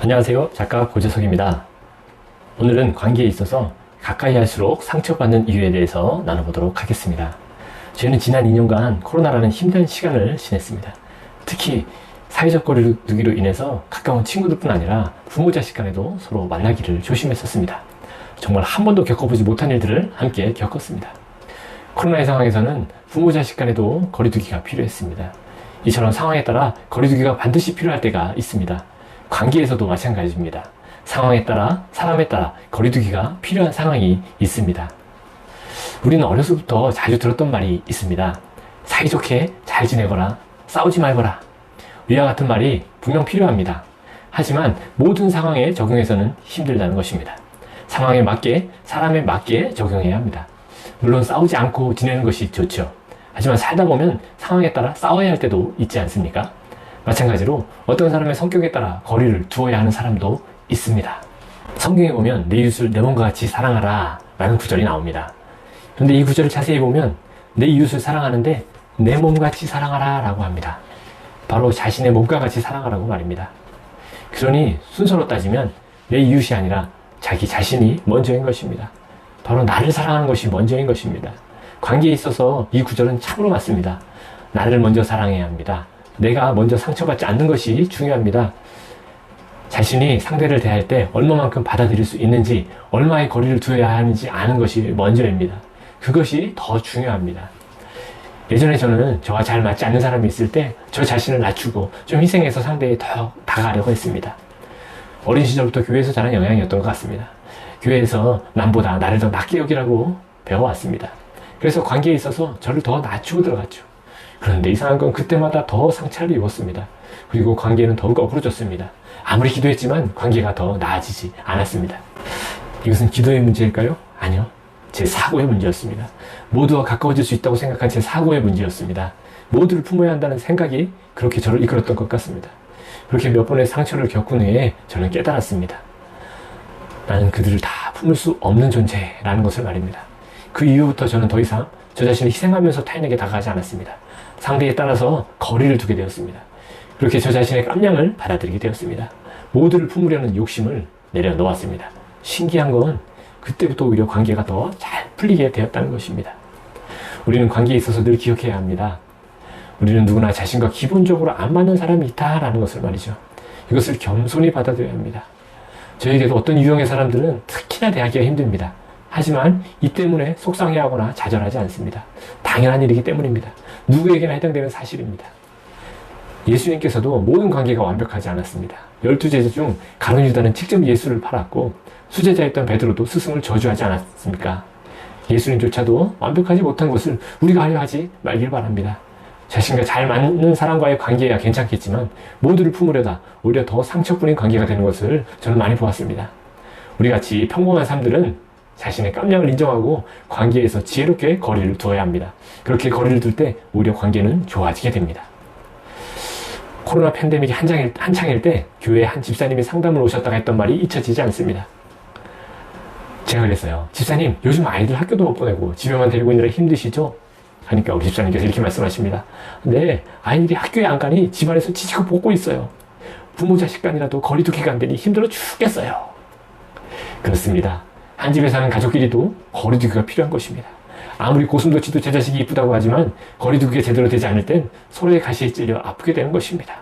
안녕하세요. 작가 고재석입니다. 오늘은 관계에 있어서 가까이 할수록 상처받는 이유에 대해서 나눠보도록 하겠습니다. 저희는 지난 2년간 코로나라는 힘든 시간을 지냈습니다. 특히 사회적 거리두기로 인해서 가까운 친구들뿐 아니라 부모 자식 간에도 서로 만나기를 조심했었습니다. 정말 한 번도 겪어보지 못한 일들을 함께 겪었습니다. 코로나의 상황에서는 부모 자식 간에도 거리두기가 필요했습니다. 이처럼 상황에 따라 거리두기가 반드시 필요할 때가 있습니다. 관계에서도 마찬가지입니다. 상황에 따라, 사람에 따라 거리두기가 필요한 상황이 있습니다. 우리는 어려서부터 자주 들었던 말이 있습니다. 사이좋게 잘 지내거라, 싸우지 말거라. 위와 같은 말이 분명 필요합니다. 하지만 모든 상황에 적용해서는 힘들다는 것입니다. 상황에 맞게, 사람에 맞게 적용해야 합니다. 물론 싸우지 않고 지내는 것이 좋죠. 하지만 살다 보면 상황에 따라 싸워야 할 때도 있지 않습니까? 마찬가지로 어떤 사람의 성격에 따라 거리를 두어야 하는 사람도 있습니다. 성경에 보면 내 이웃을 내 몸과 같이 사랑하라 라는 구절이 나옵니다. 그런데 이 구절을 자세히 보면 내 이웃을 사랑하는데 내 몸같이 사랑하라 라고 합니다. 바로 자신의 몸과 같이 사랑하라고 말입니다. 그러니 순서로 따지면 내 이웃이 아니라 자기 자신이 먼저인 것입니다. 바로 나를 사랑하는 것이 먼저인 것입니다. 관계에 있어서 이 구절은 참으로 맞습니다. 나를 먼저 사랑해야 합니다. 내가 먼저 상처받지 않는 것이 중요합니다. 자신이 상대를 대할 때 얼마만큼 받아들일 수 있는지, 얼마의 거리를 두어야 하는지 아는 것이 먼저입니다. 그것이 더 중요합니다. 예전에 저는 저와 잘 맞지 않는 사람이 있을 때 저 자신을 낮추고 좀 희생해서 상대에 더 다가가려고 했습니다. 어린 시절부터 교회에서 자란 영향이었던 것 같습니다. 교회에서 남보다 나를 더 낮게 여기라고 배워왔습니다. 그래서 관계에 있어서 저를 더 낮추고 들어갔죠. 그런데 이상한 건 그때마다 더 상처를 입었습니다. 그리고 관계는 더욱 어그러졌습니다. 아무리 기도했지만 관계가 더 나아지지 않았습니다. 이것은 기도의 문제일까요? 아니요. 제 사고의 문제였습니다. 모두와 가까워질 수 있다고 생각한 제 사고의 문제였습니다. 모두를 품어야 한다는 생각이 그렇게 저를 이끌었던 것 같습니다. 그렇게 몇 번의 상처를 겪은 후에 저는 깨달았습니다. 나는 그들을 다 품을 수 없는 존재라는 것을 말입니다. 그 이후부터 저는 더 이상 저 자신을 희생하면서 타인에게 다가가지 않았습니다. 상대에 따라서 거리를 두게 되었습니다. 그렇게 저 자신의 깜냥을 받아들이게 되었습니다. 모두를 품으려는 욕심을 내려놓았습니다. 신기한 건 그때부터 오히려 관계가 더 잘 풀리게 되었다는 것입니다. 우리는 관계에 있어서 늘 기억해야 합니다. 우리는 누구나 자신과 기본적으로 안 맞는 사람이 있다라는 것을 말이죠. 이것을 겸손히 받아들여야 합니다. 저에게도 어떤 유형의 사람들은 특히나 대하기가 힘듭니다. 하지만 이 때문에 속상해하거나 좌절하지 않습니다. 당연한 일이기 때문입니다. 누구에게나 해당되는 사실입니다. 예수님께서도 모든 관계가 완벽하지 않았습니다. 12제자 중 가룟 유다는 직접 예수를 팔았고 수제자였던 베드로도 스승을 저주하지 않았습니까? 예수님조차도 완벽하지 못한 것을 우리가 하려 하지 말길 바랍니다. 자신과 잘 맞는 사람과의 관계야 괜찮겠지만 모두를 품으려다 오히려 더 상처뿐인 관계가 되는 것을 저는 많이 보았습니다. 우리같이 평범한 사람들은 자신의 깜냥을 인정하고 관계에서 지혜롭게 거리를 두어야 합니다. 그렇게 거리를 둘 때 오히려 관계는 좋아지게 됩니다. 코로나 팬데믹이 한창일 때 교회에 한 집사님이 상담을 오셨다가 했던 말이 잊혀지지 않습니다. 제가 그랬어요. 집사님, 요즘 아이들 학교도 못 보내고 집에만 데리고 있느라 힘드시죠? 하니까 우리 집사님께서 이렇게 말씀하십니다. 네, 아이들이 학교에 안 가니 집안에서 지지고 볶고 있어요. 부모 자식 간이라도 거리두기가 안 되니 힘들어 죽겠어요. 그렇습니다. 한 집에 사는 가족끼리도 거리두기가 필요한 것입니다. 아무리 고슴도치도 제 자식이 이쁘다고 하지만 거리두기가 제대로 되지 않을 땐 서로의 가시에 찔려 아프게 되는 것입니다.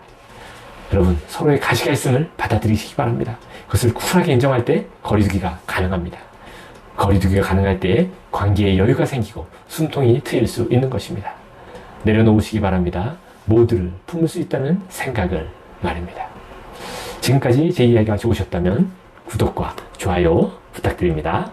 여러분, 서로의 가시가 있음을 받아들이시기 바랍니다. 그것을 쿨하게 인정할 때 거리두기가 가능합니다. 거리두기가 가능할 때 관계에 여유가 생기고 숨통이 트일 수 있는 것입니다. 내려놓으시기 바랍니다. 모두를 품을 수 있다는 생각을 말입니다. 지금까지 제 이야기가 좋으셨다면 구독과 좋아요 부탁드립니다.